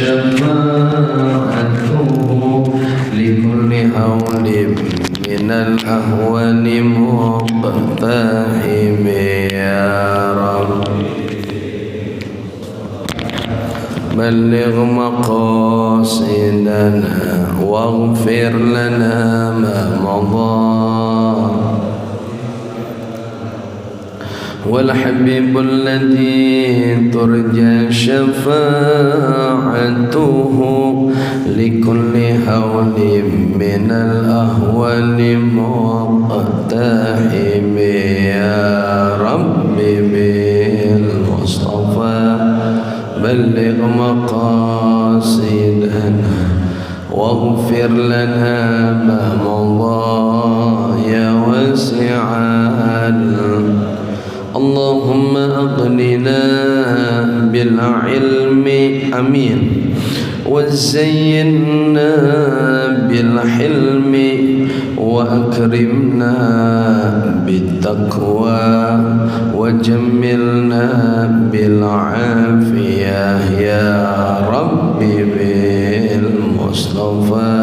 شفاعته لكل هول من الأهوال مقتحم يا رب بلغ مقاصدنا واغفر لنا ما مضى والحبيب الذي ترجى شفاعته لكل هول من الأهوال مقتحم يا رب بالمصطفى بلغ مقاصدنا واغفر لنا ما مضى يا واسع اللهم أغننا بالعلم أمين وزينا بالحلم وأكرمنا بالتقوى وجملنا بالعافية يا رب بالمصطفى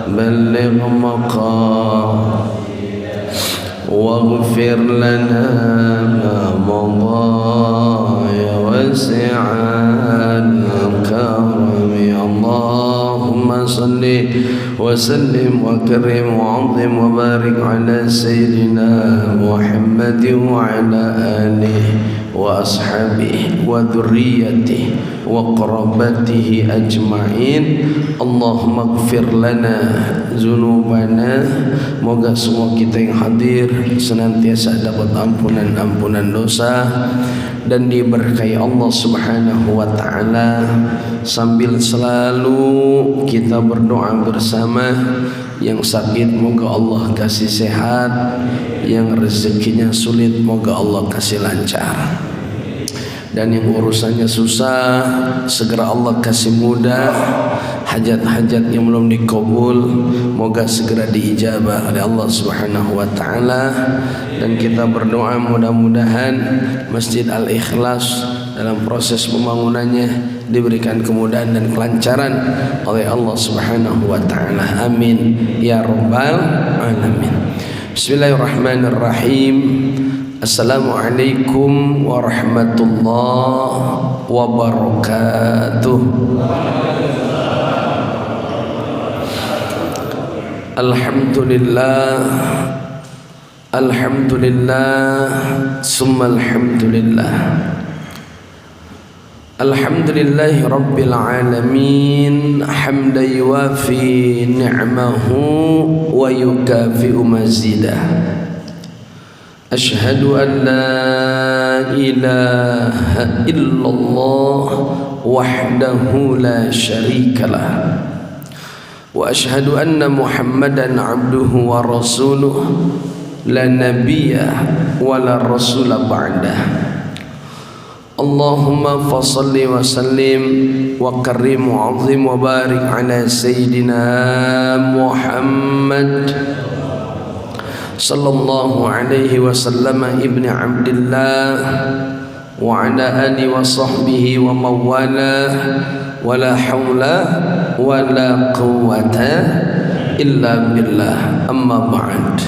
بلغ مقام واغفر لنا ما مضى يا واسع الكرم اللهم صل وسلم وكرم وعظم وبارك على سيدنا محمد وعلى آله وأصحابه وذريته وقرابته أجمعين اللهم اغfir lana zunubana. Moga semua kita yang hadir senantiasa dapat ampunan dosa dan diberkahi Allah Subhanahu wa taala, sambil selalu kita berdoa bersama. Yang sakit moga Allah kasih sehat, yang rezekinya sulit moga Allah kasih lancar, dan yang urusannya susah segera Allah kasih mudah. Hajat-hajat yang belum dikabul moga segera diijabah oleh Allah Subhanahu wa taala. Dan kita berdoa mudah-mudahan Masjid Al-Ikhlas dalam proses pembangunannya diberikan kemudahan dan kelancaran oleh Allah Subhanahu wa taala. Amin ya rabbal alamin. Bismillahirrahmanirrahim. Assalamualaikum warahmatullahi wabarakatuh. Alhamdulillah, alhamdulillah, summa alhamdulillah. Alhamdulillahi rabbil alamin, hamdan yuwafi ni'mahu wa yukafi'u mazidah. Ashhadu an la ilaha illallah wahdahu la syarikalah wa ashhadu anna Muhammadan abduhu wa rasuluh la nabiyya wa la rasula ba'dah. Allahumma fasalli wa sallim wa karrim wa azim wa barik ala sayyidina Muhammad sallallahu alaihi wasallam ibni Abdillah wa ala alihi wa sahbihi wa mawala wa la hawla wa la quwwata illa billah. Amma ba'd.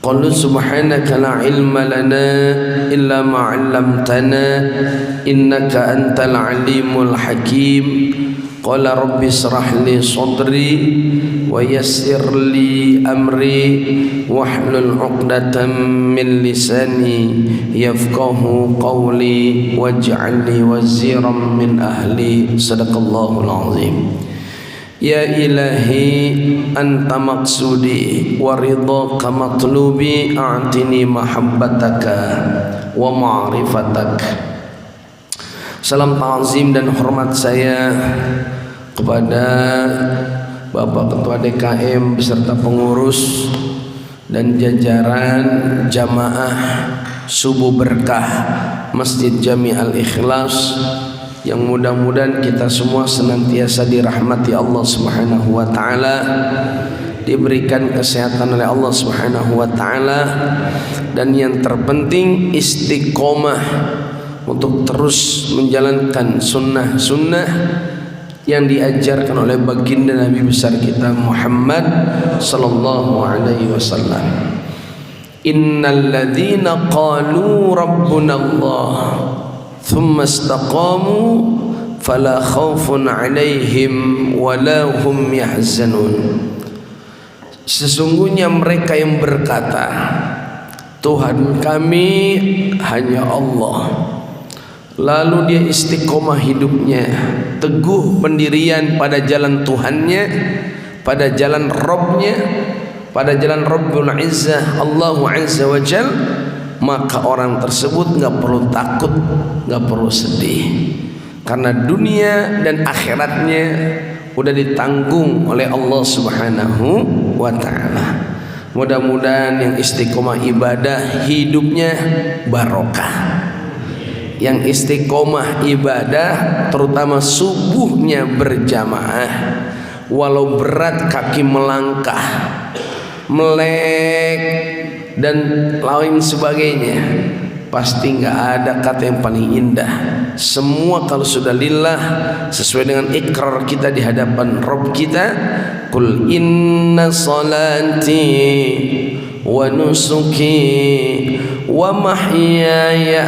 Qul subhanaka la ilma lana illa ma 'allamtana innaka antal alimul hakim. Qala rabbi israh li sadri wa yassir li amri wahlul 'uqdatam min lisani yafqahu qawli waj'al li waziran min ahli. Sadaqallahul azim. Ya ilahi anta maqsudi wa ridhaka matlubi a'tini mahabbataka wa ma'rifatak. Salam ta'zim dan hormat saya kepada Bapak Ketua DKM beserta pengurus dan jajaran jamaah subuh berkah Masjid Jami Al-Ikhlas, yang mudah-mudahan kita semua senantiasa dirahmati Allah Subhanahu wa taala, diberikan kesehatan oleh Allah Subhanahu wa taala, dan yang terpenting istiqomah untuk terus menjalankan sunnah-sunnah yang diajarkan oleh baginda Nabi besar kita Muhammad sallallahu alaihi wasallam. Innal ladzina qalu rabbuna Allah thumma istaqamu fala khaufun alaihim wala hum yahzanun. Sesungguhnya mereka yang berkata Tuhan kami hanya Allah, lalu dia istiqomah hidupnya, teguh pendirian pada jalan Tuhannya, pada jalan Rabbnya, pada jalan Rabbul Izzah Allahu Azza wa Jal, maka orang tersebut nggak perlu takut, nggak perlu sedih, karena dunia dan akhiratnya udah ditanggung oleh Allah Subhanahu wa Ta'ala. Mudah-mudahan yang istiqomah ibadah hidupnya barokah, yang istiqomah ibadah terutama subuhnya berjamaah, walau berat kaki melangkah, melek dan lain sebagainya, pasti nggak ada kata yang paling indah. Semua kalau sudah lillah, sesuai dengan ikrar kita di hadapan Rabb kita, Qul inna salati wa nusuki wa mahyaya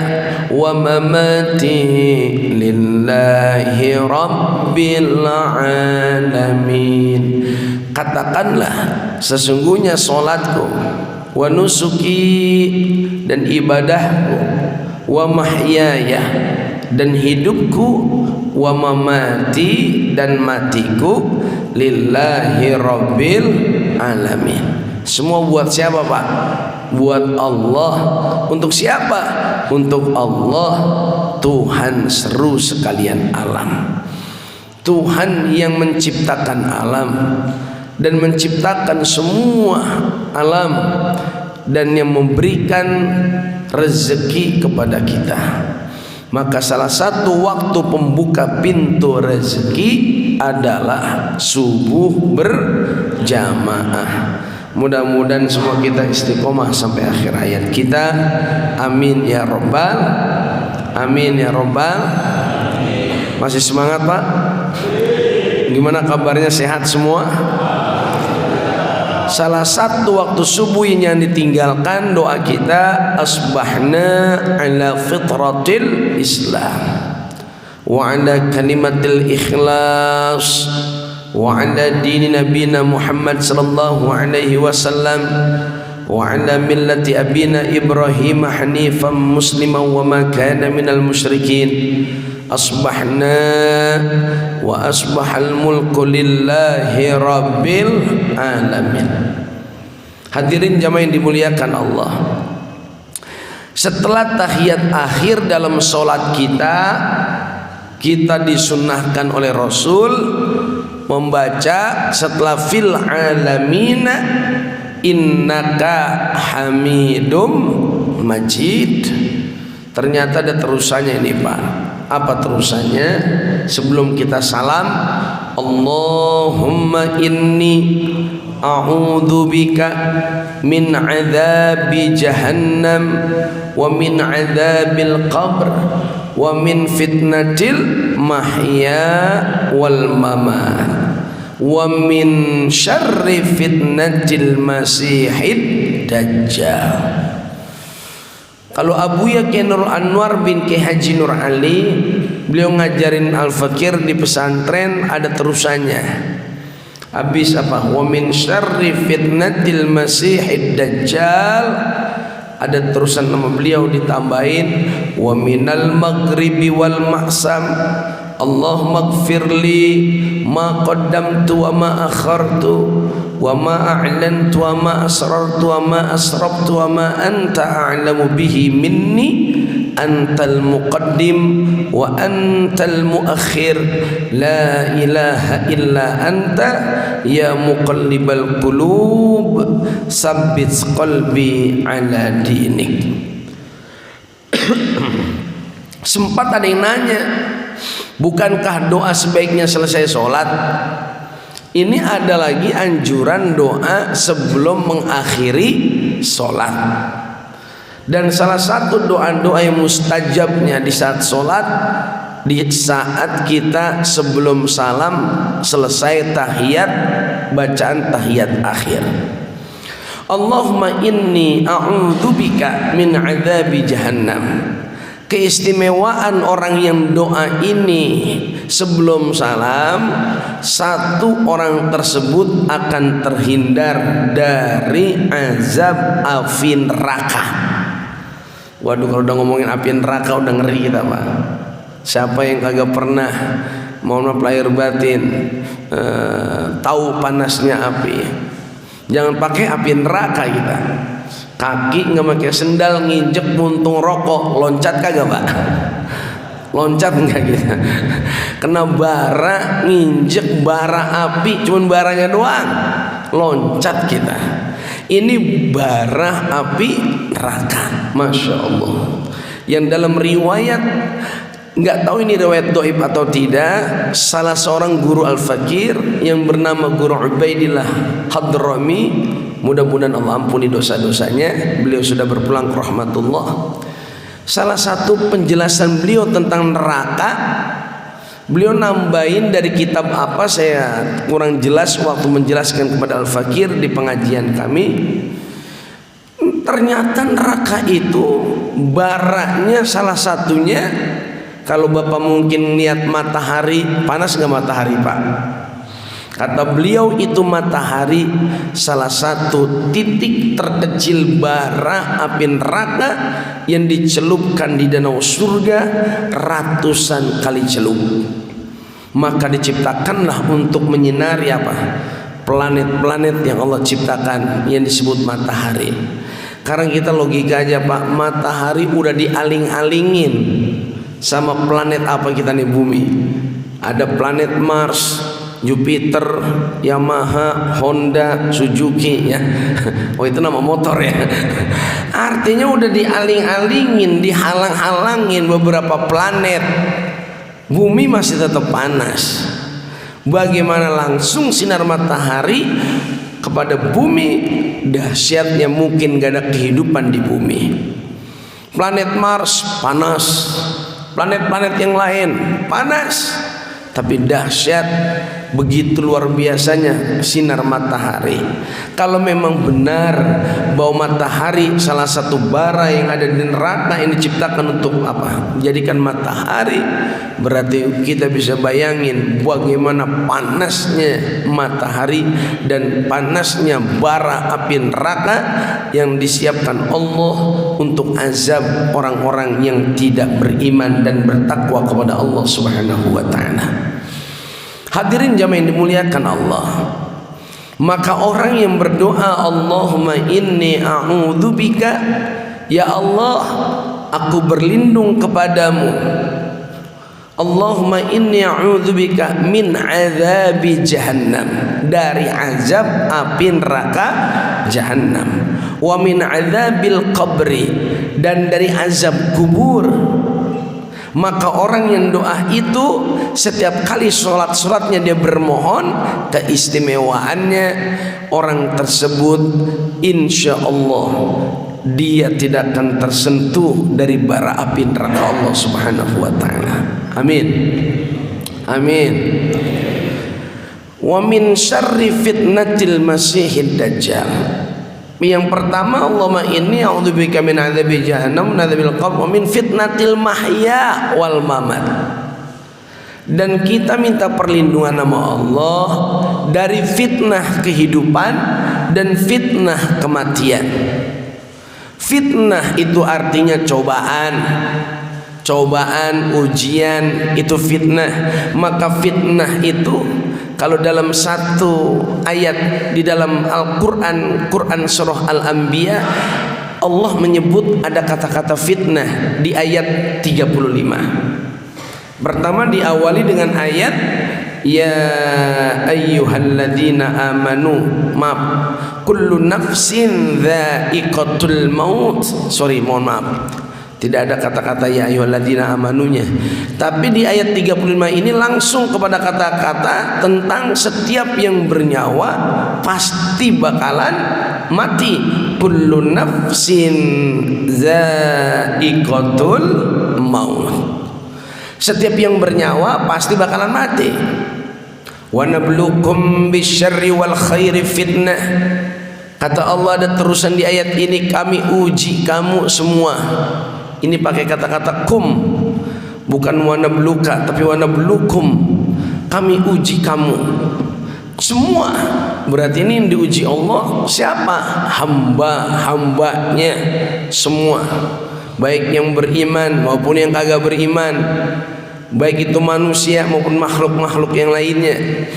wa mamati lillahi rabbil alamin. Katakanlah sesungguhnya salatku, wa nusuki dan ibadahku, wa mahyaya dan hidupku, wa mamati dan matiku lillahi rabbil alamin. Semua buat siapa Pak? Buat Allah. Untuk siapa? Untuk Allah, Tuhan seru sekalian alam, Tuhan yang menciptakan alam dan menciptakan semua alam dan yang memberikan rezeki kepada kita. Maka salah satu waktu pembuka pintu rezeki adalah subuh berjamaah. Mudah-mudahan semua kita istiqomah sampai akhir hayat kita. Amin ya robbal, amin ya robbal. Masih semangat Pak? Gimana kabarnya, sehat semua? Salah satu waktu subuh yang ditinggalkan doa kita, asbahna ala fitratil Islam wa ala kalimatil ikhlas wa ala dini nabina Muhammad sallallahu alaihi wasallam wa ala millati abina Ibrahim hanifan musliman wa ma kana minal musyrikin. Asbahna wa asbahal mulku lillahi rabbil alamin. Hadirin jamaah yang dimuliakan Allah, setelah tahiyat akhir dalam sholat kita disunnahkan oleh Rasul membaca setelah fil alamina innaka hamidum majid. Ternyata ada terusannya ini Pak. Apa terusannya? Sebelum kita salam, Allahumma inni a'udzubika min adzabi jahannam wa min adzabil qabr wa min fitnatil mahya wal mamat wa min syarri fitnatil masihid dajjal. Kalau Abuya Kiai Nur Anwar bin Kiai Haji Nur Ali, beliau ngajarin al-fakir di pesantren, ada terusannya. Habis apa? Wa min syarri fitnatil masihid dajjal. Ada terusan nama beliau ditambahin wa minal maghribi wal ma'sam. Allahumma ighfirli ma qaddamtu wa ma akhartu wa ma a'lantu wa ma asrartu wa ma asrabtu wa ma anta a'lamu bihi minni antal muqaddim wa antal muakhir la ilaha illa anta ya muqallibal qulub sabbit qalbi ala dinik. Sempat ada yang nanya, bukankah doa sebaiknya selesai sholat? Ini ada lagi anjuran doa sebelum mengakhiri sholat. Dan salah satu doa-doa yang mustajabnya di saat sholat, di saat kita sebelum salam selesai tahiyat, bacaan tahiyat akhir. Allahumma inni a'udzubika min adzabi jahannam. Keistimewaan orang yang doa ini sebelum salam, satu orang tersebut akan terhindar dari azab api neraka. Waduh, kalau udah ngomongin api neraka udah ngeri kita, Pak. Siapa yang kagak pernah, mohon maaf lahir batin, tahu panasnya api? Jangan pakai api neraka kita. Kaki nggak pakai sendal, nginjek puntung rokok, loncat kagak, Pak? Loncat enggak kita? Kena bara, nginjek bara api, cuman baranya doang, loncat kita. Ini bara api neraka, masya Allah. Yang dalam riwayat, nggak tahu ini riwayat dhaif atau tidak, salah seorang guru al-fakir yang bernama Guru Ubaidillah Hadrami, mudah-mudahan Allah ampuni dosa-dosanya, beliau sudah berpulang ke rahmatullah. Salah satu penjelasan beliau tentang neraka, beliau nambahin dari kitab apa saya kurang jelas waktu menjelaskan kepada al-fakir di pengajian kami. Ternyata neraka itu baranya salah satunya, kalau Bapak mungkin lihat matahari, panas nggak matahari, Pak? Kata beliau, itu matahari salah satu titik terkecil bara api neraka yang dicelupkan di danau surga ratusan kali celup. Maka diciptakanlah untuk menyinari apa? Planet-planet yang Allah ciptakan yang disebut matahari. Sekarang kita logika aja, Pak, matahari udah dialing-alingin sama planet apa kita nih, bumi. Ada planet Mars, Jupiter, Yamaha, Honda, Suzuki ya. Oh, itu nama motor ya. Artinya udah dialing-alingin, dihalang-halangin beberapa planet. Bumi masih tetap panas. Bagaimana langsung sinar matahari kepada bumi, dahsyatnya mungkin gak ada kehidupan di bumi. Planet Mars panas, planet-planet yang lain panas, tapi dahsyat, begitu luar biasanya sinar matahari. Kalau memang benar bahwa matahari salah satu bara yang ada di neraka yang diciptakan untuk apa? Menjadikan matahari, berarti kita bisa bayangin bagaimana panasnya matahari dan panasnya bara api neraka yang disiapkan Allah untuk azab orang-orang yang tidak beriman dan bertakwa kepada Allah Subhanahu wa ta'ala. Hadirin jamaah yang dimuliakan Allah, maka orang yang berdoa Allahumma inni a'udzubika, ya Allah aku berlindung kepadamu, Allahumma inni a'udzubika min azabi jahannam, dari azab api neraka jahannam, wa min azabil qabri, dan dari azab kubur. Maka orang yang doa itu setiap kali sholat-sholatnya dia bermohon, keistimewaannya orang tersebut insya Allah dia tidak akan tersentuh dari bara api neraka Allah Subhanahu wa ta'ala. Amin. Amin. Wa min syarri fitnatil masihid dajjal. Yang pertama, Allahumma inni a'udzubika min adzabi jahannam wa adzabil qabr wa min fitnatil mahya wal mamat. Dan kita minta perlindungan nama Allah dari fitnah kehidupan dan fitnah kematian. Fitnah itu artinya cobaan, ujian, itu fitnah. Maka fitnah itu kalau dalam satu ayat di dalam Al-Quran, Quran surah Al-Anbiya, Allah menyebut ada kata-kata fitnah di ayat 35. Pertama diawali dengan ayat ya ayyuhalladzina amanu, maaf, kullu nafsin dha'iqatul maut. Mohon maaf, tidak ada kata-kata ya ayyuhalladzina amanunya. Tapi di ayat 35 ini langsung kepada kata-kata tentang setiap yang bernyawa pasti bakalan mati. Kullu nafsin dha'iqatul maut. Setiap yang bernyawa pasti bakalan mati. Wa nabluukum bisyarri wal khairi fitnah. Kata Allah ada terusan di ayat ini, kami uji kamu semua. Ini pakai kata-kata kum, bukan wa nabluka tapi wa nabluukum. Kami uji kamu semua. Berarti ini yang diuji Allah siapa? Hamba-hambanya semua, baik yang beriman maupun yang kagak beriman, baik itu manusia maupun makhluk-makhluk yang lainnya.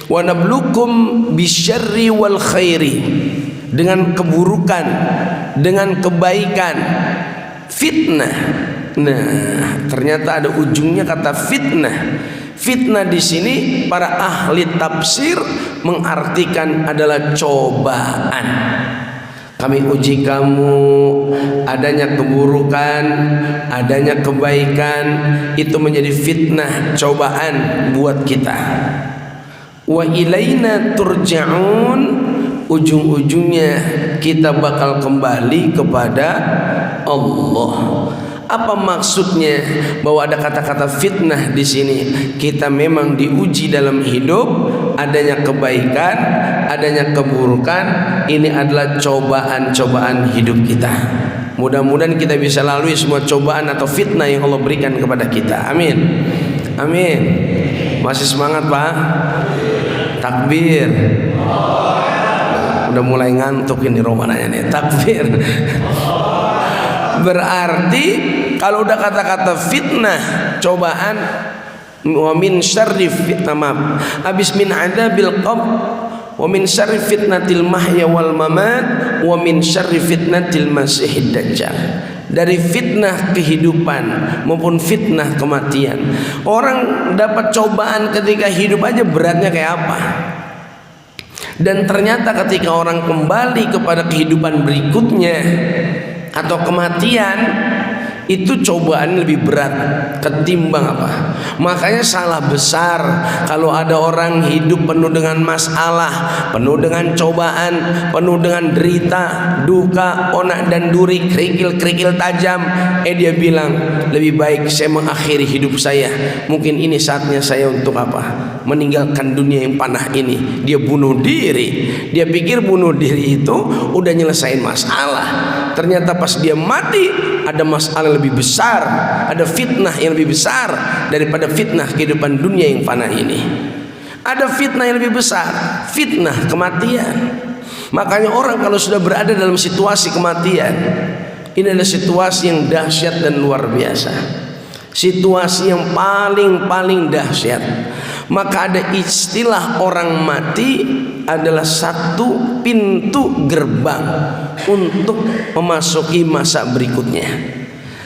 Wa nabluukum bisyarri wal khairi, dengan keburukan, dengan kebaikan, fitnah. Nah, ternyata ada ujungnya kata fitnah. Fitnah di sini para ahli tafsir mengartikan adalah cobaan. Kami uji kamu, adanya keburukan, adanya kebaikan, itu menjadi fitnah, cobaan buat kita. Wa ilaina turja'un, ujung-ujungnya kita bakal kembali kepada Allah. Apa maksudnya bahwa ada kata-kata fitnah di sini? Kita memang diuji dalam hidup, adanya kebaikan, adanya keburukan. Ini adalah cobaan-cobaan hidup kita. Mudah-mudahan kita bisa lalui semua cobaan atau fitnah yang Allah berikan kepada kita. Amin. Amin. Masih semangat, Pak? Takbir. Udah mulai ngantuk ini romananya nih. Takbir. Berarti kalau udah kata-kata fitnah, cobaan, wa min syarri fitnah, habis min adabil qabr, wa min syarri fitnatil mahya wal mamat, wa min syarri fitnatil masihid dajjal. Dari fitnah kehidupan maupun fitnah kematian. Orang dapat cobaan ketika hidup aja beratnya kayak apa. Dan ternyata ketika orang kembali kepada kehidupan berikutnya atau kematian, itu cobaan lebih berat ketimbang apa? Makanya salah besar kalau ada orang hidup penuh dengan masalah, penuh dengan cobaan, penuh dengan derita, duka, onak dan duri, kerikil-kerikil tajam. Dia bilang lebih baik saya mengakhiri hidup saya. Mungkin ini saatnya saya untuk apa? Meninggalkan dunia yang panah ini. Dia bunuh diri. Dia pikir bunuh diri itu udah nyelesain masalah. Ternyata pas dia mati ada masalah lebih besar, ada fitnah yang lebih besar daripada fitnah kehidupan dunia yang fana ini. Ada fitnah yang lebih besar, fitnah kematian. Makanya orang kalau sudah berada dalam situasi kematian, ini adalah situasi yang dahsyat dan luar biasa. Situasi yang paling dahsyat. Maka ada istilah orang mati adalah satu pintu gerbang untuk memasuki masa berikutnya.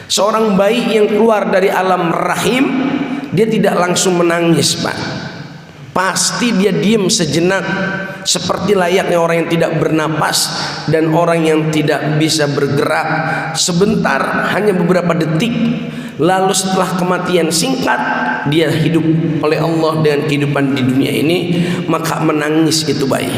Seorang bayi yang keluar dari alam rahim, dia tidak langsung menangis, Pak. Pasti dia diam sejenak, seperti layaknya orang yang tidak bernapas dan orang yang tidak bisa bergerak sebentar, hanya beberapa detik. Lalu setelah kematian singkat, dia hidup oleh Allah dengan kehidupan di dunia ini. Maka menangis itu bayi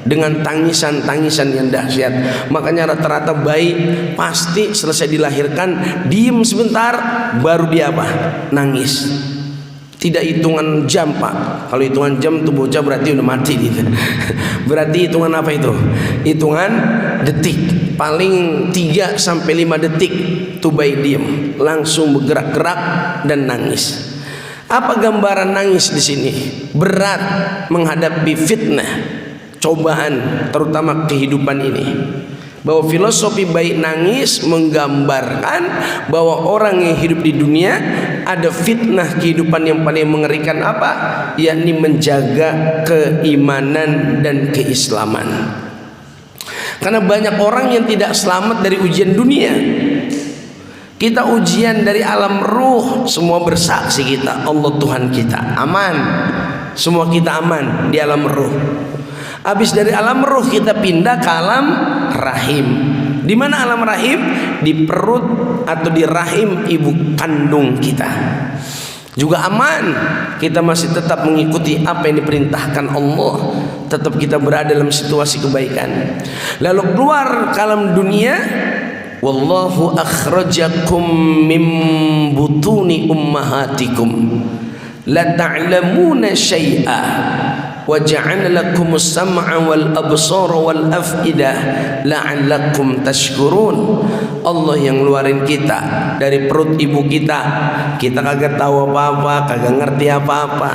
dengan tangisan-tangisan yang dahsyat. Makanya rata-rata bayi pasti selesai dilahirkan diem sebentar, baru dia apa? Nangis. Tidak hitungan jam, Pak. Kalau hitungan jam tuh bocah berarti udah mati gitu. Berarti hitungan apa itu? Hitungan detik. Paling 3 sampai 5 detik tuh bayi diem, langsung bergerak-gerak dan nangis. Apa gambaran nangis di sini? Berat menghadapi fitnah, cobaan, terutama kehidupan ini. Bahwa filosofi baik nangis menggambarkan bahwa orang yang hidup di dunia ada fitnah kehidupan yang paling mengerikan apa? Yakni menjaga keimanan dan keislaman. Karena banyak orang yang tidak selamat dari ujian dunia. Kita ujian dari alam ruh, semua bersaksi kita, Allah Tuhan kita aman. Semua kita aman di alam ruh. Habis dari alam ruh kita pindah ke alam rahim. Di mana alam rahim? Di perut atau di rahim ibu kandung kita. Juga aman. Kita masih tetap mengikuti apa yang diperintahkan Allah. Tetap kita berada dalam situasi kebaikan. Lalu keluar ke alam dunia, wallahu akhrajakum min butuni ummahatikum la ta'lamuna syai'a wa ja'ala lakumus sam'a wal absara wal af'idah la'allakum tashkurun. Allah yang ngeluarin kita dari perut ibu kita kagak tahu apa-apa, kagak ngerti apa-apa.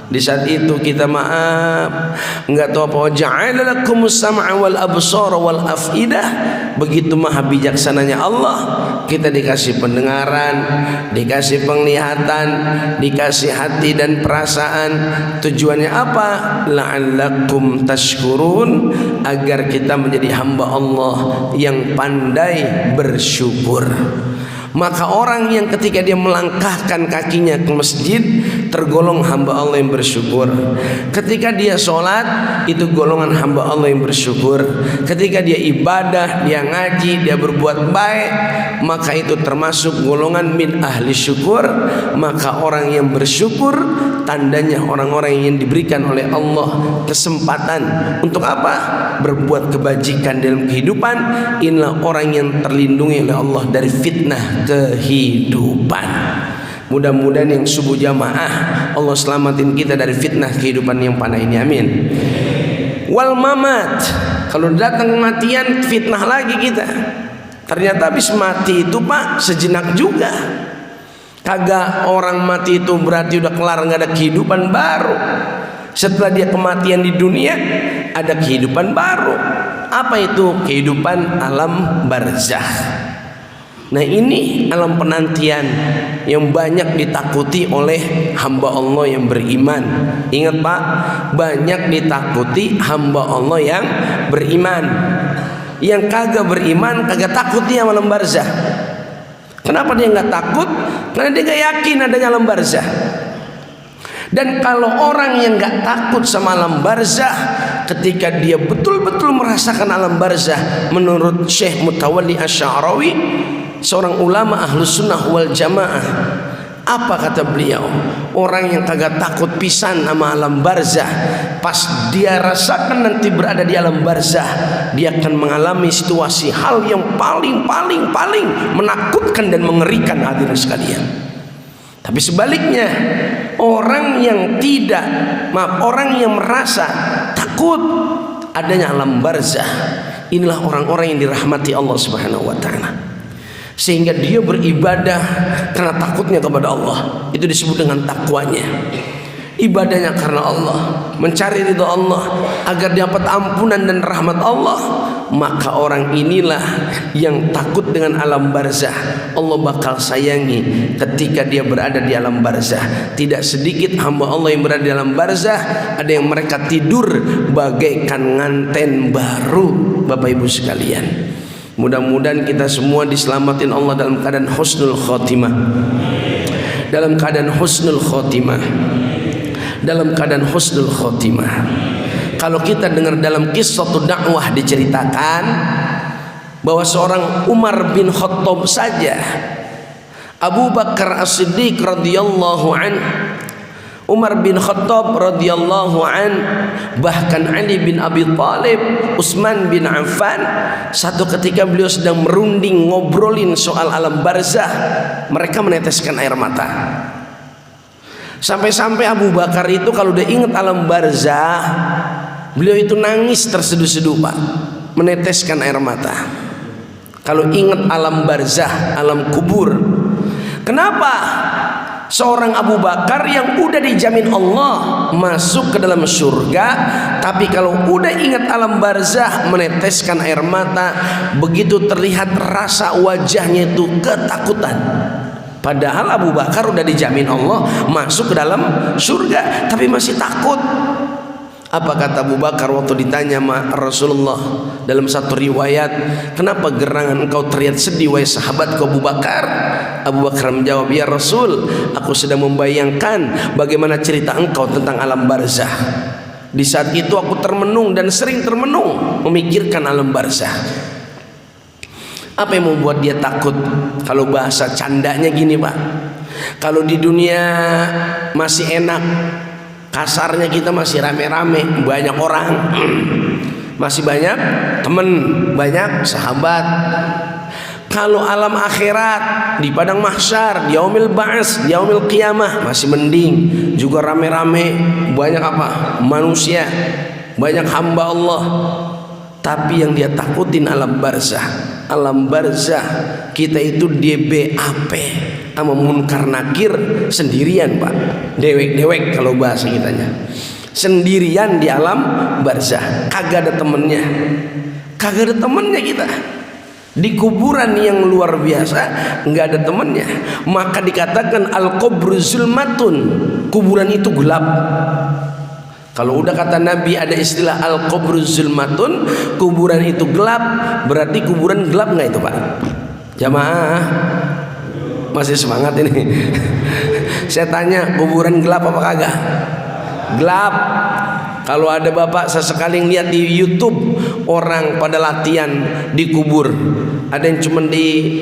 Di saat itu kita maaf, enggak tahu apa. Ja'ala lakumus sam'a wal absara wal afidah. Begitu maha bijaksananya Allah, kita dikasih pendengaran, dikasih penglihatan, dikasih hati dan perasaan. Tujuannya apa? La'allakum tashkurun, agar kita menjadi hamba Allah yang pandai bersyukur. Maka orang yang ketika dia melangkahkan kakinya ke masjid tergolong hamba Allah yang bersyukur. Ketika dia sholat itu golongan hamba Allah yang bersyukur. Ketika dia ibadah, dia ngaji, dia berbuat baik, maka itu termasuk golongan min ahli syukur. Maka orang yang bersyukur tandanya orang-orang yang diberikan oleh Allah kesempatan untuk apa? Berbuat kebajikan dalam kehidupan. Inilah orang yang terlindungi oleh Allah dari fitnah kehidupan. Mudah-mudahan yang subuh jamaah Allah selamatin kita dari fitnah kehidupan yang panah ini, amin. Wal mamat, kalau datang kematian fitnah lagi kita. Ternyata habis mati itu Pak sejenak juga. Kagak orang mati itu berarti udah kelar, nggak ada kehidupan baru. Setelah dia kematian di dunia ada kehidupan baru. Apa itu? Kehidupan alam barzakh. Nah ini alam penantian yang banyak ditakuti oleh hamba Allah yang beriman. Ingat Pak, banyak ditakuti hamba Allah yang beriman. Yang kagak beriman kagak takut dia alam barzakh. Kenapa dia nggak takut? Karena dia nggak yakin adanya alam barzakh. Dan kalau orang yang nggak takut sama alam barzakh, ketika dia betul-betul merasakan alam barzakh, menurut Syekh Mutawalli Asy'arawi, seorang ulama ahlus sunnah wal jamaah, apa kata beliau? Orang yang kagak takut pisan sama alam barzakh, pas dia rasakan nanti berada di alam barzakh, dia akan mengalami situasi hal yang paling menakutkan dan mengerikan, hadirin sekalian. Tapi sebaliknya, orang yang orang yang merasa takut adanya alam barzakh, inilah orang-orang yang dirahmati Allah Subhanahu wa taala. Sehingga dia beribadah karena takutnya kepada Allah. Itu disebut dengan takwanya. Ibadahnya karena Allah, mencari ridha Allah agar dapat ampunan dan rahmat Allah. Maka orang inilah yang takut dengan alam barzakh. Allah bakal sayangi ketika dia berada di alam barzakh. Tidak sedikit hamba Allah yang berada di alam barzakh, ada yang mereka tidur bagaikan nganten baru. Bapak Ibu sekalian, mudah-mudahan kita semua diselamatin Allah dalam keadaan husnul khotimah. Dalam keadaan husnul khotimah. Dalam keadaan husnul khotimah. Kalau kita dengar dalam kisah dakwah diceritakan bahwa seorang Umar bin Khattab saja, Abu Bakar As-Siddiq radhiyallahu an, Umar bin Khattab radhiyallahu an, bahkan Ali bin Abi Thalib, Utsman bin Affan, satu ketika beliau sedang merunding ngobrolin soal alam barzakh, mereka meneteskan air mata. Sampai-sampai Abu Bakar itu kalau udah ingat alam barzakh, beliau itu nangis terseduh-seduh Pak, meneteskan air mata. Kalau ingat alam barzakh, alam kubur. Kenapa? Seorang Abu Bakar yang udah dijamin Allah masuk ke dalam surga, tapi kalau udah ingat alam barzakh meneteskan air mata. Begitu terlihat rasa wajahnya itu ketakutan. Padahal Abu Bakar udah dijamin Allah masuk ke dalam surga, tapi masih takut. Apa kata Abu Bakar waktu ditanya sama Rasulullah dalam satu riwayat, kenapa gerangan engkau terlihat sedih wahai sahabatku Abu Bakar? Abu Bakar menjawab, ya Rasul, aku sedang membayangkan bagaimana cerita engkau tentang alam barzakh. Di saat itu aku termenung dan sering termenung memikirkan alam barzakh. Apa yang membuat dia takut? Kalau bahasa candanya gini Pak, kalau di dunia masih enak, kasarnya kita masih rame-rame, banyak orang, masih banyak teman, banyak sahabat. Kalau alam akhirat di padang mahsyar, yaumil ba'ats, yaumil qiyamah masih mending, juga rame-rame, banyak apa? Manusia, banyak hamba Allah. Tapi yang dia takutin alam barzah. Alam barzah kita itu DBAP sama munkar nakir sendirian, Pak. Dewek-dewek kalau bahasa kitanya. Sendirian di alam barzah, kagak ada temennya. Kagak ada temennya kita. Di kuburan yang luar biasa nggak ada temannya. Maka dikatakan al-qabru zulmatun, kuburan itu gelap. Kalau udah kata Nabi ada istilah al-qabru zulmatun, kuburan itu gelap, berarti kuburan gelap nggak itu, Pak? Jamaah masih semangat ini? Saya tanya, kuburan gelap apa kagak? Gelap. Kalau ada bapak sesekali lihat di YouTube orang pada latihan di kubur, ada yang cuma di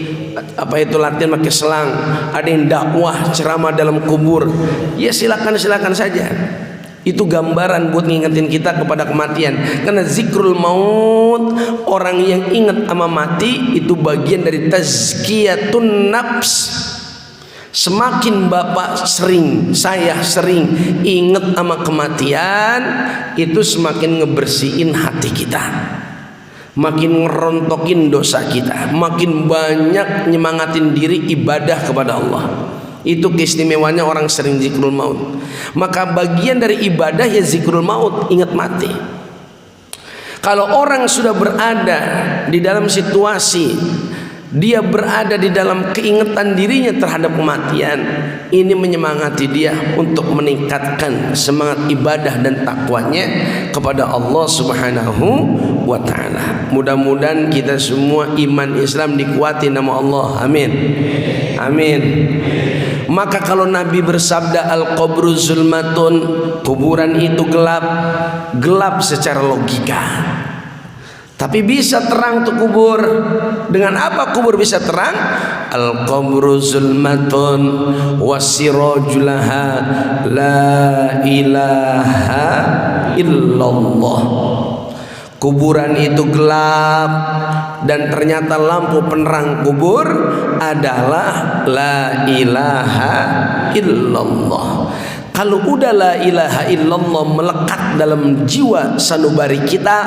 latihan pakai selang, ada yang dakwah ceramah dalam kubur, ya silakan saja. Itu gambaran buat ngingetin kita kepada kematian. Karena zikrul maut, orang yang ingat sama mati itu bagian dari tazkiyatun nafs. Semakin bapak sering, saya sering ingat sama kematian, itu semakin ngebersihin hati kita, makin ngerontokin dosa kita, makin banyak nyemangatin diri ibadah kepada Allah. Itu keistimewanya orang sering zikrul maut. Maka bagian dari ibadah ya zikrul maut, ingat mati. Kalau orang sudah berada di dalam situasi, dia berada di dalam keingetan dirinya terhadap kematian, ini menyemangati dia untuk meningkatkan semangat ibadah dan takwanya kepada Allah Subhanahu wa ta'ala. Mudah-mudahan kita semua iman Islam dikuati nama Allah. Amin. Amin. Maka kalau Nabi bersabda al-qabru zulmatun, kuburan itu gelap, gelap secara logika. Tapi bisa terang tuh kubur. Dengan apa kubur bisa terang? Al-qabru zulmatun wasirajulaha la ilaha illallah. Kuburan itu gelap dan ternyata lampu penerang kubur adalah la ilaha illallah. Kalau udah la ilaha illallah melekat dalam jiwa sanubari kita,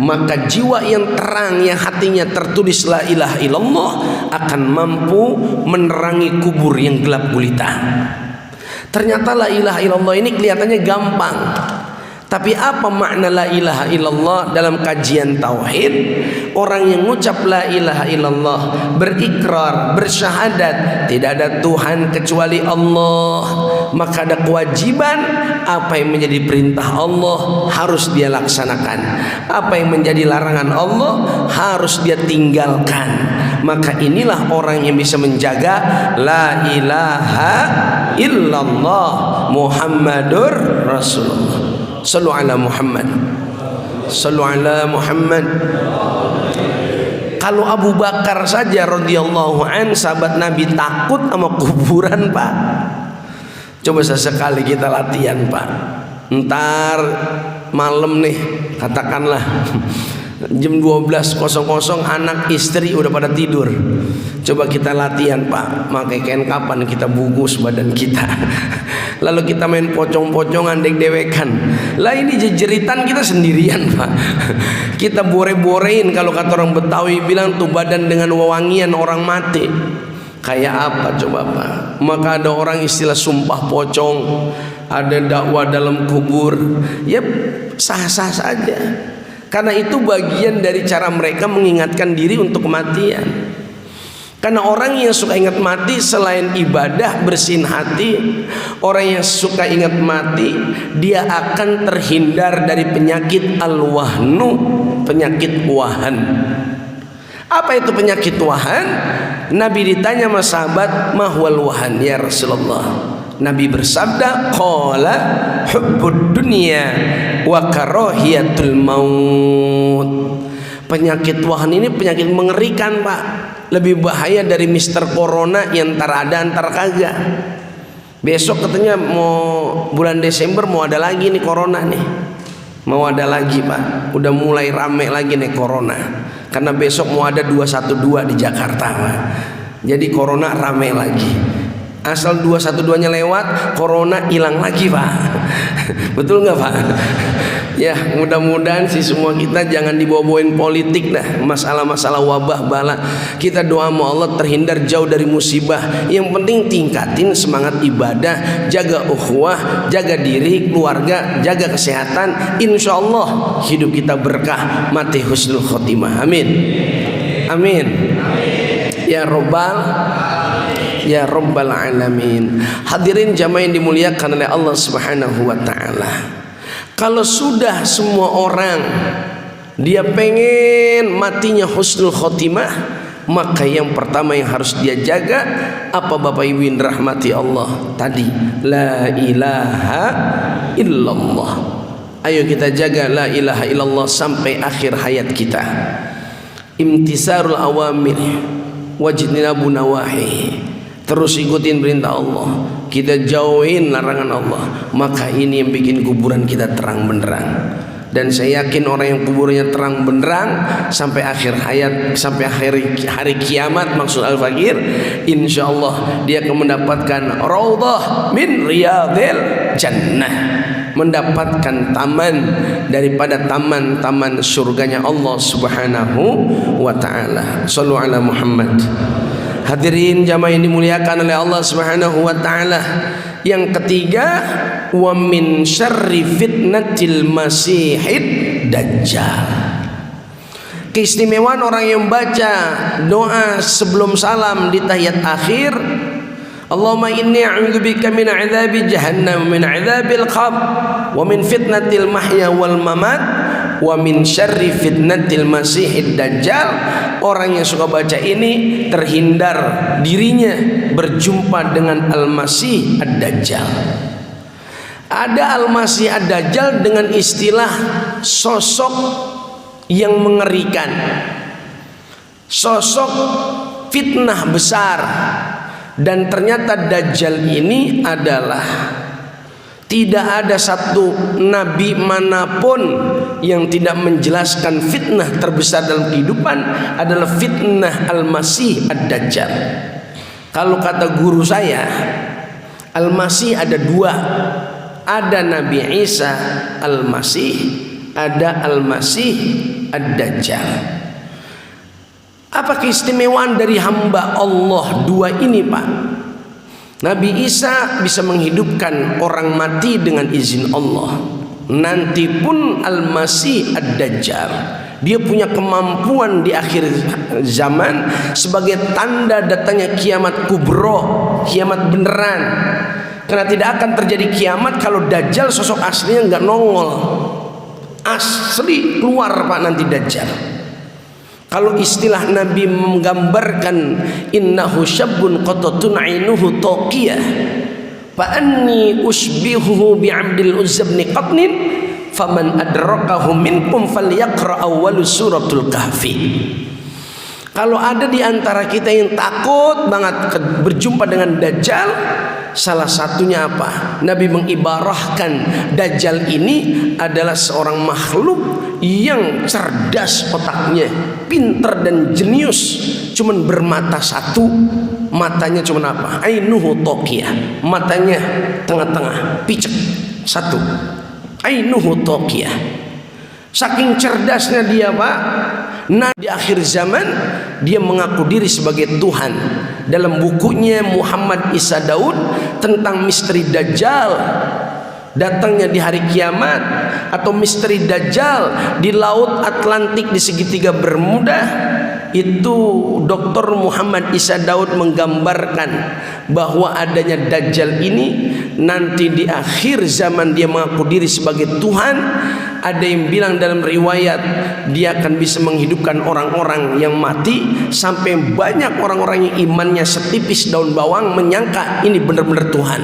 maka jiwa yang terang, yang hatinya tertulis la ilaha illallah akan mampu menerangi kubur yang gelap gulita. Ternyata la ilaha illallah ini kelihatannya gampang. Tapi apa makna la ilaha illallah dalam kajian tauhid? Orang yang mengucap la ilaha illallah, berikrar, bersyahadat tidak ada Tuhan kecuali Allah, maka ada kewajiban apa yang menjadi perintah Allah harus dia laksanakan, apa yang menjadi larangan Allah harus dia tinggalkan. Maka inilah orang yang bisa menjaga la ilaha illallah Muhammadur Rasulullah. Sallu ala Muhammad. Sallu ala Muhammad. Kalau Abu Bakar saja radhiyallahu an, sahabat Nabi, takut sama kuburan, Pak. Coba sesekali kita latihan, Pak. Ntar malam nih, katakanlah jam 12.00 anak istri udah pada tidur. Coba kita latihan, Pak. Pakai kain kapan kita bungkus badan kita. Lalu kita main pocong-pocongan, dek-dewekan. Lah ini jejeritan kita sendirian, Pak. Kita bore-borein, kalau kata orang Betawi bilang tuh badan dengan wewangian orang mati. Kayak apa coba, Pak? Maka ada orang istilah sumpah pocong, ada dakwah dalam kubur. Ya sah-sah saja. Karena itu bagian dari cara mereka mengingatkan diri untuk kematian. Karena orang yang suka ingat mati selain ibadah bersihin hati, orang yang suka ingat mati dia akan terhindar dari penyakit al-wahnu, penyakit wahan. Apa itu penyakit wahan? Nabi ditanya sama sahabat, mahwal wahan ya Rasulullah. Nabi bersabda, qala hubbud dunya wa karahiyatul maut. Penyakit wahan ini penyakit mengerikan, Pak. Lebih bahaya dari Mr. Corona yang ntar ada ntar kagak. Besok katanya mau bulan Desember mau ada lagi nih corona nih. Mau ada lagi, Pak. Udah mulai rame lagi nih corona. karena besok mau ada 212 di Jakarta Pak. Jadi corona rame lagi. Asal 212-nya lewat, corona hilang lagi Pak. Betul nggak Pak? Ya mudah-mudahan sih semua kita jangan dibawa-bawain politik dah, masalah-masalah wabah bala. Kita doa sama Allah terhindar jauh dari musibah. Yang penting tingkatin semangat ibadah, jaga ukhuwah, jaga diri, keluarga, jaga kesehatan. Insya Allah hidup kita berkah, mati husnul khotimah. Amin. Amin. Ya Rabbal Alamin. Hadirin jamaah yang dimuliakan oleh Allah Subhanahu wa ta'ala, kalau sudah semua orang dia pengen matinya husnul khotimah, maka yang pertama yang harus dia jaga apa Bapak Ibu yang dirahmati Allah tadi? La ilaha illallah. Ayo kita jaga la ilaha illallah sampai akhir hayat kita. Imtisarul awamir wajtinabun nawahi. Terus ikutin perintah Allah, kita jauhin larangan Allah, maka ini yang bikin kuburan kita terang benderang. Dan saya yakin orang yang kuburnya terang benderang sampai akhir hayat, sampai hari kiamat, maksud Al-Fakir, insya Allah dia akan mendapatkan raudhah min riyadil jannah, mendapatkan taman daripada taman-taman surganya Allah Subhanahu wa ta'ala. Shallu ala Muhammad. Hadirin jamaah yang dimuliakan oleh Allah Subhanahu wa ta'ala. Yang ketiga, wa min syarri fitnatil masihid dajjal. Keistimewaan orang yang baca doa sebelum salam di tahiyat akhir, Allahumma inni a'udzubika min 'adzabi jahannam, min 'adzabil qabr, wa min fitnatil mahya wal mamat, wa min syarri fitnatil masihid dajjal. Orang yang suka baca ini terhindar dirinya berjumpa dengan Al-Masih Ad-Dajjal. Ada Al-Masih Ad-Dajjal dengan istilah sosok yang mengerikan, sosok fitnah besar. Dan ternyata Dajjal ini adalah tidak ada satu nabi manapun yang tidak menjelaskan fitnah terbesar dalam kehidupan adalah fitnah Al-Masih Ad-Dajjal. Kalau kata guru saya, Al-Masih ada dua. Ada Nabi Isa Al-Masih, ada Al-Masih Ad-Dajjal. Apa keistimewaan dari hamba Allah dua ini Pak? Nabi Isa bisa menghidupkan orang mati dengan izin Allah. Nanti pun Al-Masih Ad-Dajjal, dia punya kemampuan di akhir zaman sebagai tanda datangnya kiamat kubro, kiamat beneran. Karena tidak akan terjadi kiamat kalau Dajjal sosok aslinya nggak nongol. Asli keluar Pak nanti Dajjal. Kalau istilah Nabi menggambarkan innahu syabbun qatatun ainuhu taqiyah fa anni usbihuhu bi 'Abdil Uzza bin Qatnin faman adrakahu minkum falyaqra awwal suratul kahfi. Kalau ada di antara kita yang takut banget berjumpa dengan Dajjal, salah satunya apa? Nabi mengibarahkan Dajjal ini adalah seorang makhluk yang cerdas otaknya, pintar dan jenius, cuman bermata satu. Matanya cuman apa? Ainuhu taqiyah, matanya tengah-tengah, picek satu. Ainuhu taqiyah. Saking cerdasnya dia Pak, nah di akhir zaman dia mengaku diri sebagai Tuhan. Dalam bukunya Muhammad Isa Daud tentang misteri Dajjal datangnya di hari kiamat, atau misteri Dajjal di laut Atlantik di segitiga Bermuda, itu Dr. Muhammad Isa Daud menggambarkan bahwa adanya Dajjal ini nanti di akhir zaman dia mengaku diri sebagai Tuhan. Ada yang bilang dalam riwayat dia akan bisa menghidupkan orang-orang yang mati, sampai banyak orang-orang yang imannya setipis daun bawang menyangka ini benar-benar Tuhan.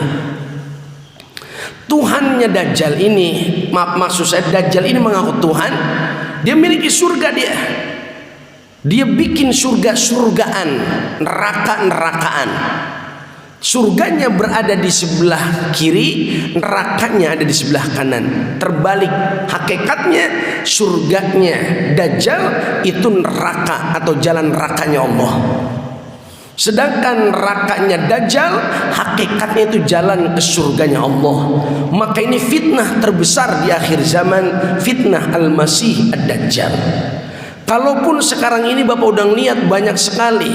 Tuhannya Dajjal ini, maksud saya Dajjal ini mengaku Tuhan. Dia miliki surga dia. Dia bikin surga-surgaan, neraka-nerakaan. Surganya berada di sebelah kiri, nerakanya ada di sebelah kanan. Terbalik hakikatnya, surganya Dajjal itu neraka atau jalan nerakanya Allah. Sedangkan nerakanya Dajjal hakikatnya itu jalan ke surganya Allah. Maka ini fitnah terbesar di akhir zaman, fitnah Al-Masih Ad-Dajjal. Kalaupun sekarang ini Bapak udah lihat banyak sekali,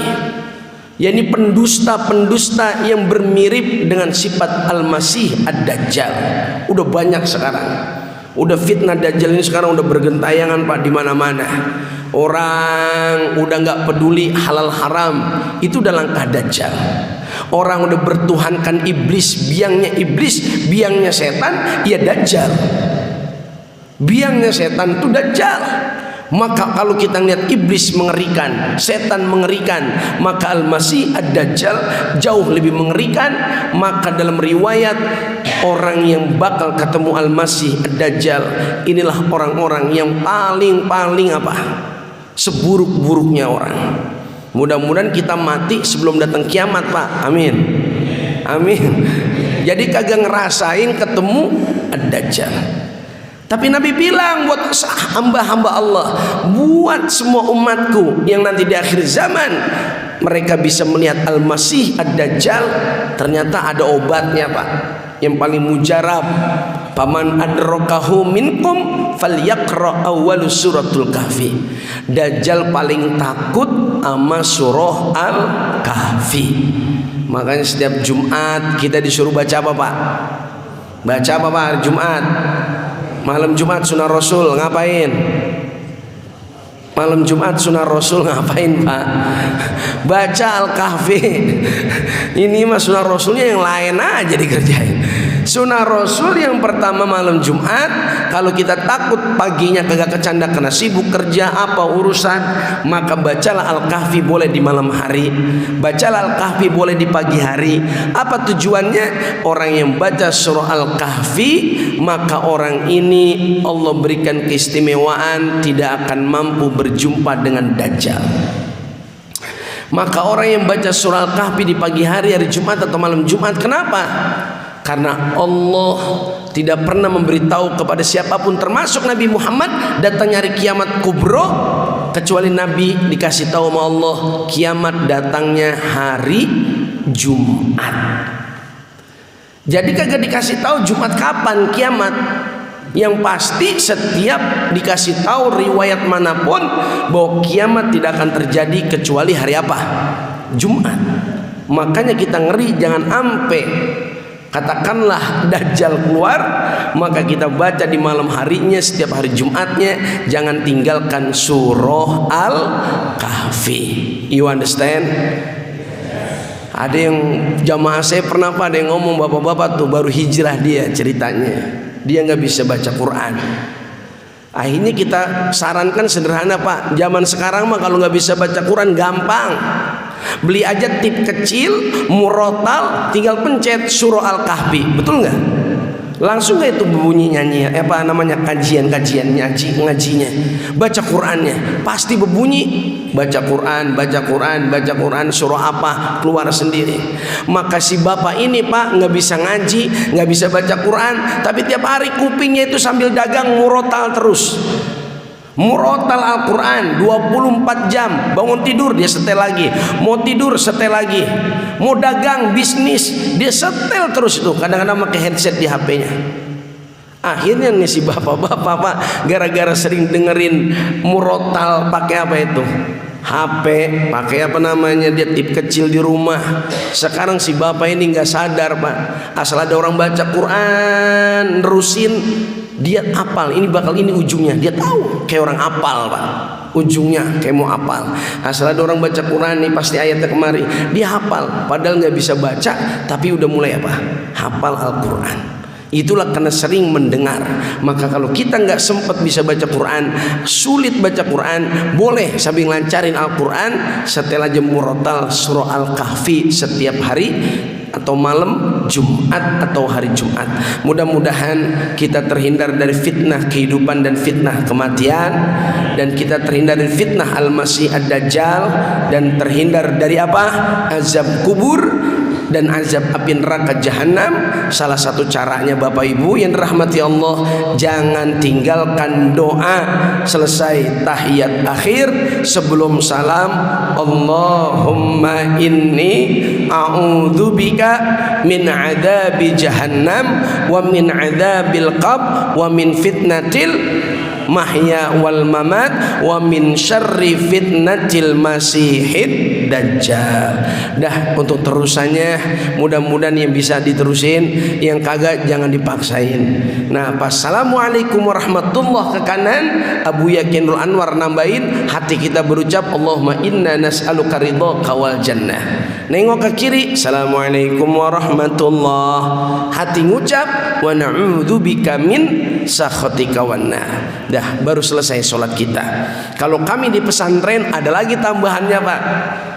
yakni pendusta-pendusta yang bermirip dengan sifat Al-Masih Ad-Dajjal. Udah banyak sekarang. Udah fitnah Dajjal ini sekarang udah bergentayangan Pak di mana-mana. Orang udah nggak peduli halal haram, itu udah langkah Dajjal. Orang udah bertuhankan iblis, biangnya setan, ya Dajjal. Biangnya setan itu Dajjal. Maka kalau kita lihat iblis mengerikan, setan mengerikan, maka Al-Masih Ad-Dajjal jauh lebih mengerikan. Maka dalam riwayat, orang yang bakal ketemu Al-Masih Ad-Dajjal inilah orang-orang yang paling apa? Seburuk-buruknya orang. Mudah-mudahan kita mati sebelum datang kiamat Pak. Amin. Amin. Jadi kagak ngerasain ketemu Ad-Dajjal. Tapi Nabi bilang buat hamba-hamba Allah, buat semua umatku yang nanti di akhir zaman mereka bisa melihat Al-Masih Ad-Dajjal, ternyata ada obatnya Pak, yang paling mujarab. Paman adrakahu minkum falyaqra awwalu suratul kahfi. Dajjal paling takut sama surah Al-Kahfi. Makanya setiap Jumat kita disuruh baca apa Pak? Baca apa Pak hari Jumat? Malam Jumat sunah Rasul ngapain? Malam Jumat sunah Rasul ngapain Pak? Baca Al-Kahfi. Ini mah sunah Rasulnya yang lain aja dikerjain. Sunnah Rasul yang pertama malam Jumat, kalau kita takut paginya kagak kecanda karena sibuk kerja apa urusan, maka bacalah Al-Kahfi boleh di malam hari, bacalah Al-Kahfi boleh di pagi hari. Apa tujuannya? Orang yang baca surah Al-Kahfi, maka orang ini Allah berikan keistimewaan tidak akan mampu berjumpa dengan Dajjal. Maka orang yang baca surah Al-Kahfi di pagi hari Jumat atau malam Jumat, kenapa? Karena Allah tidak pernah memberitahu kepada siapapun termasuk Nabi Muhammad datangnya hari kiamat kubro, kecuali Nabi dikasih tahu sama Allah kiamat datangnya hari Jumat. Jadi kagak dikasih tahu Jumat kapan kiamat. Yang pasti setiap dikasih tahu riwayat manapun bahwa kiamat tidak akan terjadi kecuali hari apa? Jumat. Makanya kita ngeri jangan ampe katakanlah Dajjal keluar, maka kita baca di malam harinya setiap hari Jumatnya, jangan tinggalkan surah Al-Kahfi. You understand? Ada yang jamaah saya pernah Pak, ada yang ngomong bapak-bapak tuh baru hijrah dia ceritanya, dia nggak bisa baca Quran. Akhirnya kita sarankan sederhana Pak, zaman sekarang mah kalau nggak bisa baca Quran gampang, beli aja tip kecil murotal, tinggal pencet surah Al-Kahfi, betul nggak? Langsung nggak itu berbunyi nyanyi apa namanya ngajinya, baca Qurannya pasti berbunyi, baca Quran surah apa keluar sendiri. Maka si bapak ini Pak nggak bisa ngaji, nggak bisa baca Quran, tapi tiap hari kupingnya itu sambil dagang murotal terus. Murotal Al-Quran 24 jam, bangun tidur dia setel lagi, mau tidur setel lagi, mau dagang bisnis dia setel terus itu, kadang-kadang pakai headset di HP-nya. Akhirnya nih si bapak-bapak Pak gara-gara sering dengerin murotal pakai apa itu? HP, pakai apa namanya dia tip kecil di rumah. Sekarang si bapak ini nggak sadar Pak, asal ada orang baca Quran nerusin dia apal, ini bakal ini ujungnya, dia tahu kayak orang apal Pak, ujungnya kayak mau apal. Asal ada orang baca Quran nih pasti ayatnya kemari, dia hafal, padahal nggak bisa baca tapi udah mulai apa? Hafal Al-Quran. Itulah karena sering mendengar. Maka kalau kita nggak sempat bisa baca Quran, sulit baca Quran, boleh sambil lancarin Al-Quran, setel aja murotal surah Al-Kahfi setiap hari atau malam Jumat atau hari Jumat. Mudah-mudahan kita terhindar dari fitnah kehidupan dan fitnah kematian, dan kita terhindar dari fitnah Al-Masih Ad-Dajjal, dan terhindar dari apa? Azab kubur, dan azab api neraka jahanam. Salah satu caranya Bapak Ibu yang dirahmati Allah, jangan tinggalkan doa selesai tahiyat akhir sebelum salam, Allahumma inni a'udzubika min adzabi jahannam wa min adzabil qabr wa min fitnatil mahya wal mamat wa min syarri fitnatil masihid dajjal. Dah, untuk terusannya mudah-mudahan yang bisa diterusin, yang kagak jangan dipaksain. Nah, pas assalamualaikum warahmatullah ke kanan, Abu Yakinul Anwar nambahin, hati kita berucap Allahumma inna nas'aluka ridhaka wal jannah. Nengok ke kiri, assalamualaikum warahmatullah, hati ngucap wa na'udzubika min sakhatika wan nar. Dah, baru selesai sholat kita. Kalau kami di pesantren ada lagi tambahannya Pak.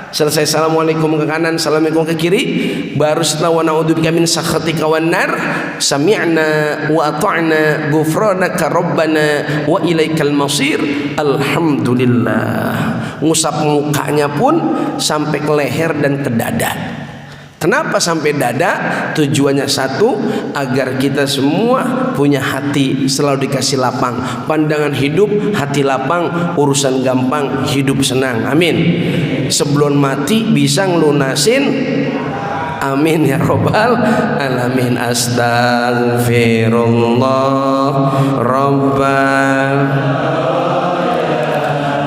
Selesai assalamualaikum ke kanan, assalamualaikum ke kiri, baru setelah wa na'udzubika min sakhatika wan nar, sami'na wa ata'na ghufranaka rabbana wa ilaikal masir. Alhamdulillah. Ngusap mukanya pun sampai ke leher dan ke dada. Kenapa sampai dada? Tujuannya satu, agar kita semua punya hati selalu dikasih lapang, pandangan hidup, hati lapang, urusan gampang, hidup senang. Amin. Sebelum mati bisa ngelunasin. Amin ya robbal alamin. Astaghfirullah rabbal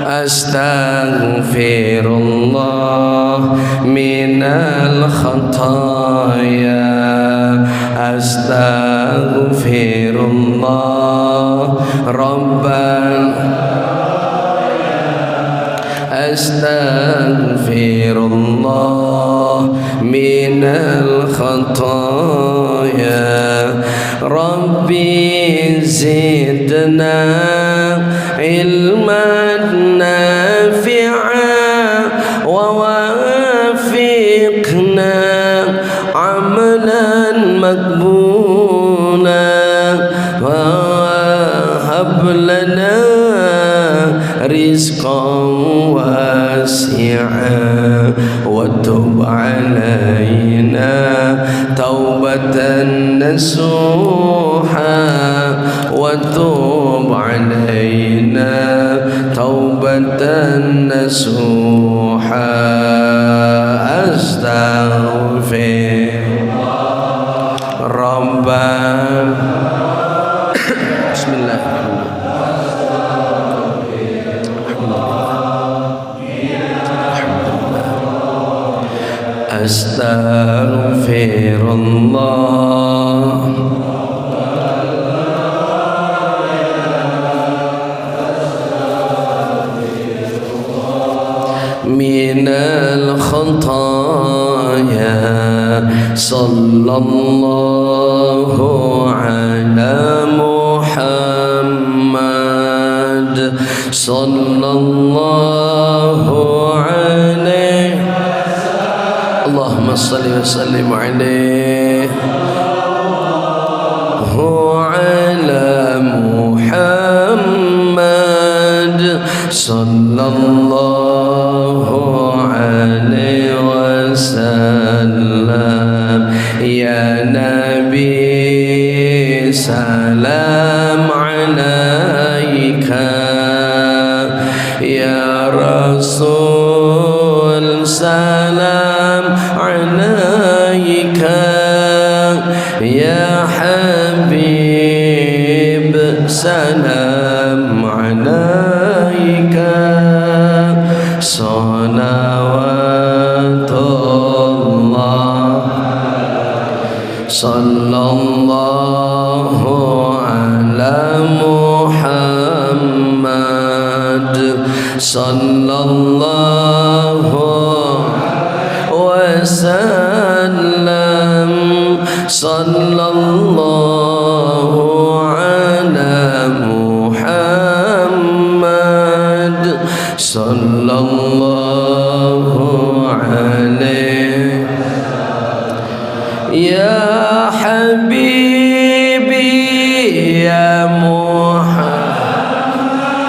astaghfirullah minal khataya astaghfirullah rabbal astaghfirullah minal khataya rabbi zidna ilman nafi'a wa wafiqna amalan maqbula wa hab lana rizqan wasi'a wa tub alaina taubatan nasuha wa tub alaina taubatan nasuha. Astaghfirullah rabbana bismillahirrahmanirrahim. Astaghfirullah minal khataya sallallahu ala Muhammad sallallahu alaihi Allahumma salli wa sallim alaihi ala Muhammad sallallahu alaihi wasallam. Ya Nabi salam alaika, ya Rasul salam alaika, ya Habib salam alaika. Salawatullah sallallahu ala Muhammad sallallahu wasallam sallallahu ala Muhammad sallallahu alaihi. Ya Habibi ya Muhammad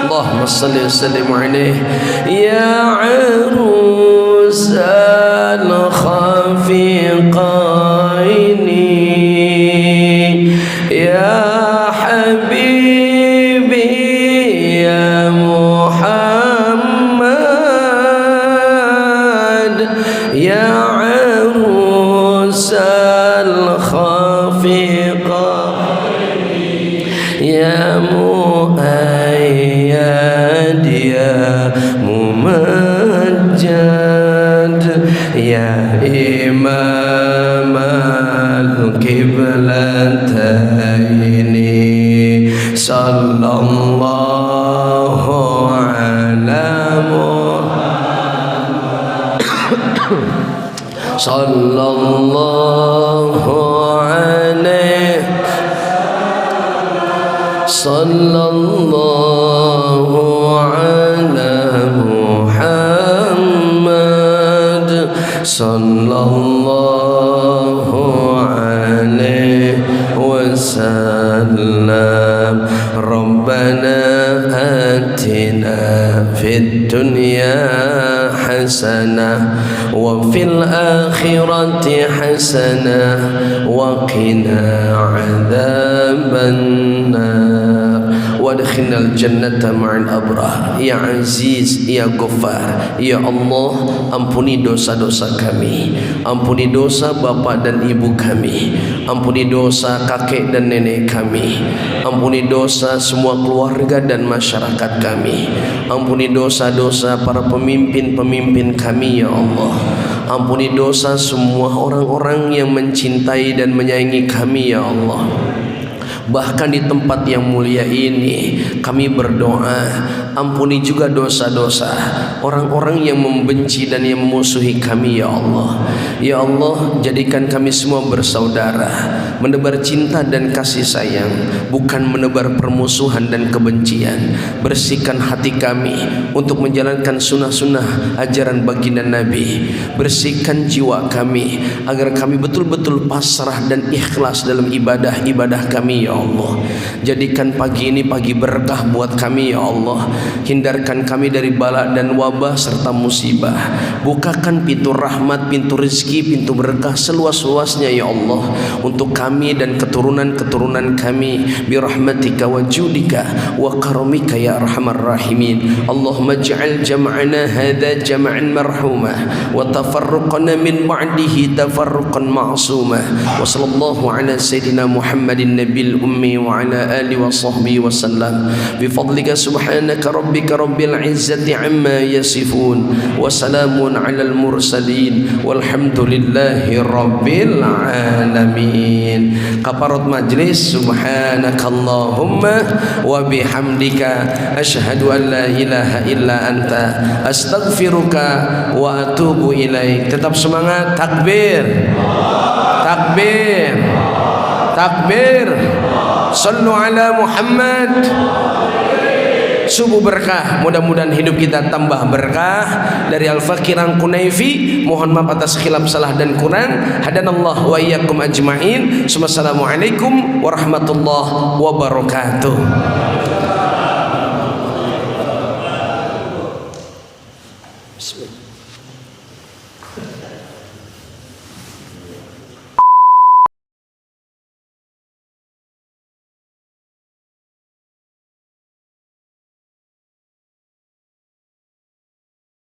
Allahumma salli wa sallim alaihi. Ya Arusa الخفيقين يا حبيبي يا محمد يا عروس الخفيقين يا مؤيد يا ممجد يا إمام القبلتين صلى الله على محمد صلى الله عليه صلى الله على محمد صلى الله عليه وسلم ربنا آتنا في الدنيا حسنة وفي الآخرة حسنة وقنا عذاب النار وادخلنا الجنة مع الأبرار يا عزيز يا غفار ya Allah, ampuni dosa-dosa kami, ampuni dosa bapak dan ibu kami, ampuni dosa kakek dan nenek kami, ampuni dosa semua keluarga dan masyarakat kami, ampuni dosa-dosa para pemimpin-pemimpin kami ya Allah, ampuni dosa semua orang-orang yang mencintai dan menyayangi kami ya Allah. Bahkan di tempat yang mulia ini kami berdoa, ampuni juga dosa-dosa orang-orang yang membenci dan yang memusuhi kami ya Allah. Ya Allah, jadikan kami semua bersaudara, menebar cinta dan kasih sayang, bukan menebar permusuhan dan kebencian. Bersihkan hati kami untuk menjalankan sunnah-sunnah ajaran baginda Nabi. Bersihkan jiwa kami agar kami betul-betul pasrah dan ikhlas dalam ibadah-ibadah kami ya Allah. Jadikan pagi ini pagi berkah buat kami ya Allah. Hindarkan kami dari bala dan wabah serta musibah. Bukakan pintu rahmat, pintu rezeki, pintu berkah seluas-luasnya ya Allah untuk kami dan keturunan-keturunan kami bi rahmatika wa judika wa karamika ya arhamar rahimin. Allahumma ij'al jam'ana hadza jam'an marhuma wa tafarruqana min ba'dihi tafarruqan ma'suma. Wa sallallahu ala sayyidina Muhammadin nabiyil ummi wa ala alihi wa sahbihi wa sallam. Bi fadlika subhanaka rabbika rabbil izzati amma yasifun wa salamun alal mursalin walhamdulillahi rabbil alamin. Kafarat majlis, subhanakallahumma wa bihamdika asyhadu an la ilaha illa anta astaghfiruka wa atubu ilaik. Tetap semangat, takbir, takbir, takbir. Sallu ala Muhammad. Subuh berkah, mudah-mudahan hidup kita tambah berkah. Dari Al-Fakir Al-Kunaifi, mohon maaf atas khilaf salah dan kurang. Hadanallah wa iyyakum ajma'in. Wassalamualaikum warahmatullahi wabarakatuh.